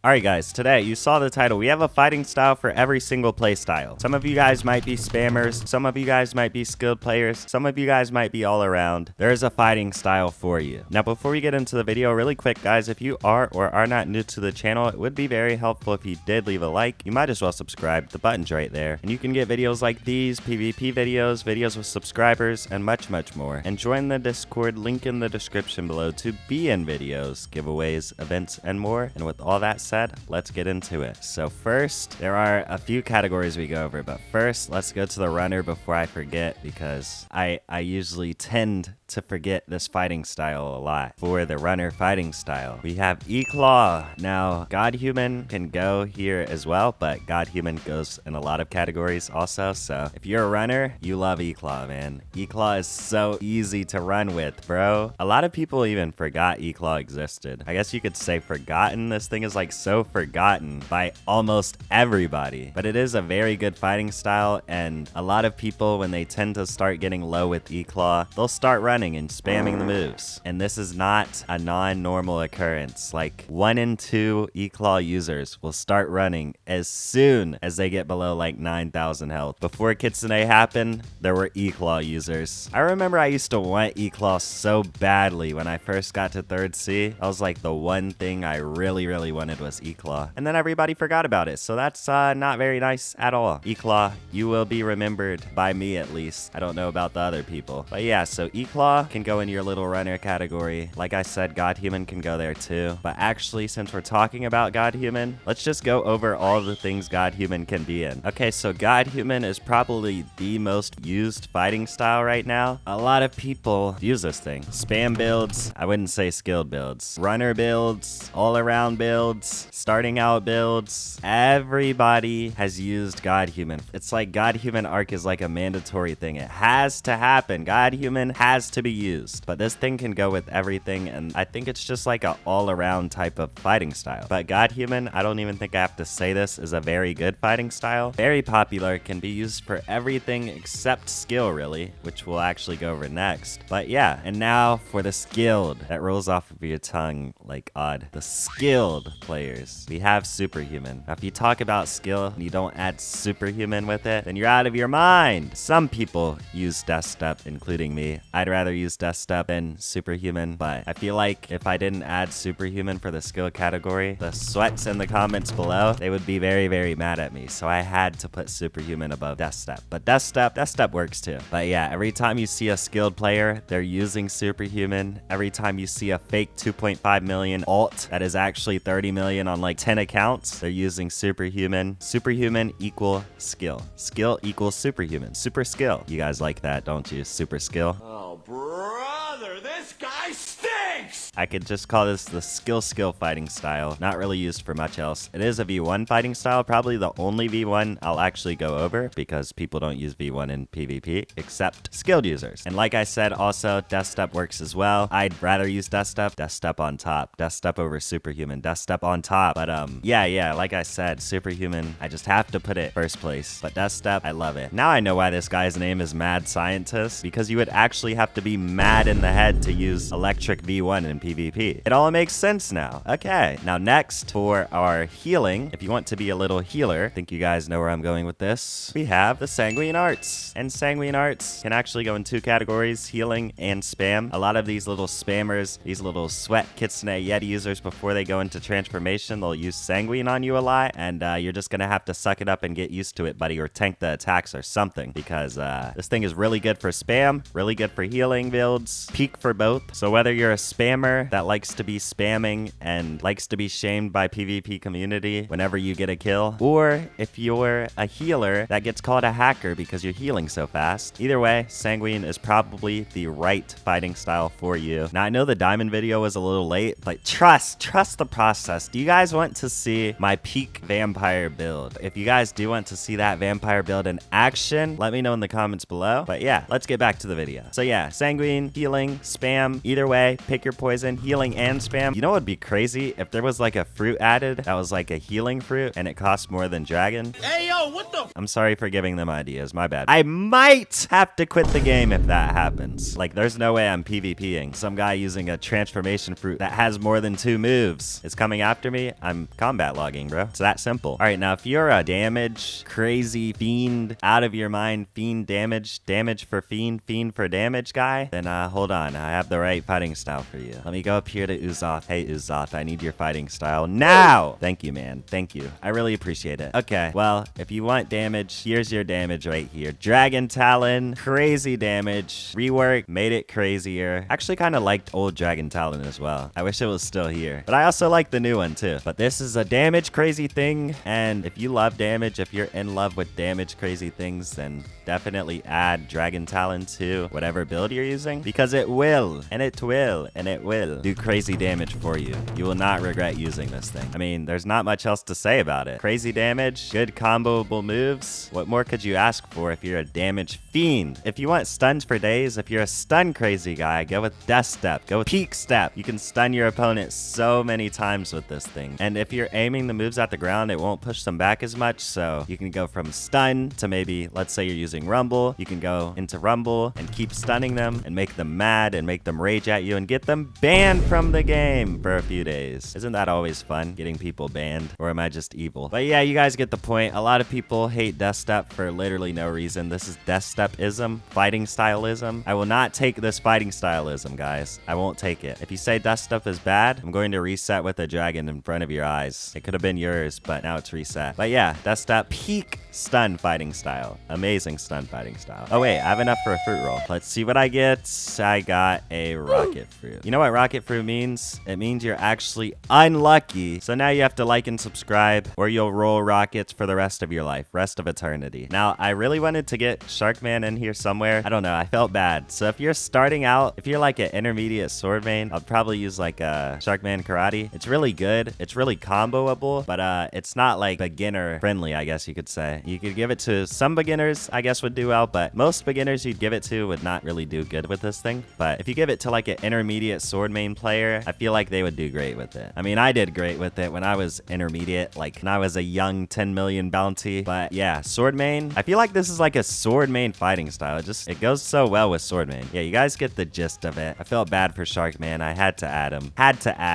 Alright guys, today, you saw the title, we have a fighting style for every single play style. Some of you guys might be spammers, some of you guys might be skilled players, some of you guys might be all around. There's a fighting style for you. Now before we get into the video, really quick guys, if you are or are not new to the channel, it would be very helpful if you did leave a like. You might as well subscribe, the button's right there. And you can get videos like these, PvP videos, videos with subscribers, and much more. And join the Discord, link in the description below to be in videos, giveaways, events, and more. And with all that said, let's get into it. So first, there are a few categories we go over, but first, let's go to the runner before I forget, because I usually tend to forget this fighting style a lot. For the runner fighting style, we have E-Claw. Now, God Human can go here as well, but God Human goes in a lot of categories also, so if you're a runner, you love E-Claw, man. E-Claw is so easy to run with, bro. A lot of people even forgot E-Claw existed. I guess you could say forgotten. This thing is like so forgotten by almost everybody, but it is a very good fighting style, and a lot of people, when they tend to start getting low with E-Claw, they'll start running and spamming the moves. And this is not a non-normal occurrence. Like 1 in 2 E-Claw users will start running as soon as they get below like 9,000 health. Before Kitsune happened, there were E-Claw users. I remember I used to want E-Claw so badly when I first got to 3rd C. That was like the one thing I really wanted was E-Claw. And then everybody forgot about it. So that's not very nice at all. E-Claw, you will be remembered by me at least. I don't know about the other people. But yeah, so E-Claw can go in your little runner category. Like I said, God Human can go there too. But actually, since we're talking about God Human, let's just go over all the things God Human can be in. Okay, so God Human is probably the most used fighting style right now. A lot of people use this thing. Spam builds, I wouldn't say skilled builds. Runner builds, all around builds, starting out builds. Everybody has used God Human. It's like God Human arc is like a mandatory thing. It has to happen. God Human has to be used. But this thing can go with everything, and I think it's just like an all-around type of fighting style. But God Human, I don't even think I have to say this, is a very good fighting style. Very popular, can be used for everything except skill, really, which we'll actually go over next. But yeah, and now for the skilled. That rolls off of your tongue like odd. The skilled players. We have Superhuman. Now, if you talk about skill and you don't add Superhuman with it, then you're out of your mind. Some people use Death Step, including me. I'd rather use Death Step than Superhuman, but I feel like if I didn't add Superhuman for the skill category, the sweats in the comments below, they would be very mad at me. So I had to put Superhuman above Death Step. But Death Step works too. But yeah, every time you see a skilled player, they're using Superhuman. Every time you see a fake 2.5 million alt that is actually 30 million on like 10 accounts, they're using Superhuman. Superhuman equal skill. Skill equals Superhuman. Super skill. You guys like that, don't you? Super skill. Oh, brother, this guy stinks! I could just call this the skill fighting style. Not really used for much else. It is a V1 fighting style, probably the only V1 I'll actually go over, because people don't use V1 in PvP, except skilled users. And like I said, also, Death Step works as well. I'd rather use Death Step on top. Death Step over Superhuman. Death Step on top. But yeah, like I said, Superhuman, I just have to put it first place. But Death Step, I love it. Now I know why this guy's name is Mad Scientist, because you would actually have to be mad in the head to use Electric V1 in PvP. It all makes sense now. Okay, now next for our healing, if you want to be a little healer, I think you guys know where I'm going with this, we have the Sanguine Arts. And Sanguine Arts can actually go in 2 categories, healing and spam. A lot of these little spammers, these little sweat Kitsune Yeti users, before they go into transformation, they'll use Sanguine on you a lot, and you're just gonna have to suck it up and get used to it, buddy, or tank the attacks or something, because this thing is really good for spam, really good for healing builds, peak for both. So whether you're a spammer that likes to be spamming and likes to be shamed by PvP community whenever you get a kill, or if you're a healer that gets called a hacker because you're healing so fast, either way, Sanguine is probably the right fighting style for you. Now, I know the diamond video was a little late, but trust the process. Do you guys want to see my peak vampire build? If you guys do want to see that vampire build in action, let me know in the comments below. But yeah, let's get back to the video. So yeah, Sanguine, healing, spam, either way, pick your poison. poison, healing, and spam. You know what would be crazy? If there was like a fruit added that was like a healing fruit and it costs more than dragon. Hey, yo, what the? I'm sorry for giving them ideas. My bad. I might have to quit the game if that happens. Like, there's no way I'm PvPing. Some guy using a transformation fruit that has more than 2 moves is coming after me. I'm combat logging, bro. It's that simple. All right, now if you're a damage, crazy fiend, out of your mind, fiend damage, damage for fiend, fiend for damage guy, then hold on. I have the right fighting style for you. Let me go up here to Uzoth. Hey, Uzoth, I need your fighting style now. Thank you, man. Thank you. I really appreciate it. Okay, well, if you want damage, here's your damage right here. Dragon Talon, crazy damage. Rework, made it crazier. Actually kind of liked old Dragon Talon as well. I wish it was still here. But I also like the new one too. But this is a damage crazy thing. And if you love damage, if you're in love with damage crazy things, then definitely add Dragon Talon to whatever build you're using. Because it will, and it will, and it will do crazy damage for you. You will not regret using this thing. I mean, there's not much else to say about it. Crazy damage, good comboable moves. What more could you ask for if you're a damage fiend? If you want stuns for days, if you're a stun crazy guy, go with Death Step, go with Peak Step. You can stun your opponent so many times with this thing. And if you're aiming the moves at the ground, it won't push them back as much. So you can go from stun to maybe, let's say you're using Rumble. You can go into Rumble and keep stunning them and make them mad and make them rage at you and get them banned from the game for a few days. Isn't that always fun, getting people banned? Or am I just evil? But yeah, you guys get the point. A lot of people hate Death Step for literally no reason. This is Death Step-ism, fighting stylism. I will not take this fighting stylism, guys. I won't take it. If you say Death Step is bad, I'm going to reset with a dragon in front of your eyes. It could have been yours, but now it's reset. But yeah, Death Step, peak stun fighting style. Amazing stun fighting style. Oh wait, I have enough for a fruit roll. Let's see what I get. I got a rocket fruit. You know what rocket fruit means? It means you're actually unlucky. So now you have to like and subscribe or you'll roll rockets for the rest of your life, rest of eternity. Now, I really wanted to get Sharkman in here somewhere. I don't know. I felt bad. So if you're starting out, if you're like an intermediate sword main, I'll probably use like a Sharkman Karate. It's really good. It's really comboable, but it's not like beginner friendly, I guess you could say. You could give it to some beginners, I guess would do well, but most beginners you'd give it to would not really do good with this thing. But if you give it to like an intermediate sword main player, I feel like they would do great with it. I mean, I did great with it when I was intermediate, like when I was a young 10 million bounty. But yeah, sword main, I feel like this is like a sword main fighting style. It goes so well with sword main. Yeah, you guys get the gist of it. I felt bad for Sharkman. I had to add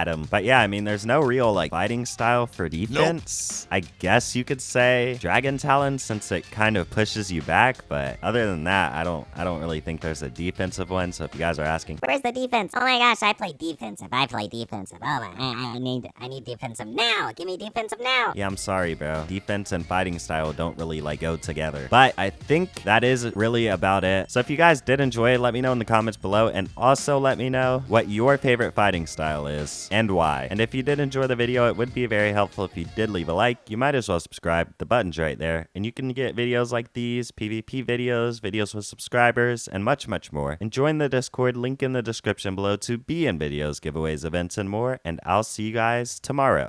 him. But yeah, I mean, there's no real like fighting style for defense. Nope. I guess you could say Dragon Talon, since it kind of pushes you back. But other than that, I don't really think there's a defensive one. So if you guys are asking, where's the defense? Oh my gosh, I play defensive. Oh my, I need defensive now. Give me defensive now. Yeah, I'm sorry, bro. Defense and fighting style don't really like go together. But I think that is really about it. So if you guys did enjoy it, let me know in the comments below, and also let me know what your favorite fighting style is and why. And if you did enjoy the video, it would be very helpful if you did leave a like. You might as well subscribe. The button's right there, and you can get videos like these, PvP videos, videos with subscribers, and much, much more. And join the Discord, link in the description below, to be in videos, giveaways, events, and more. And I'll see you guys tomorrow.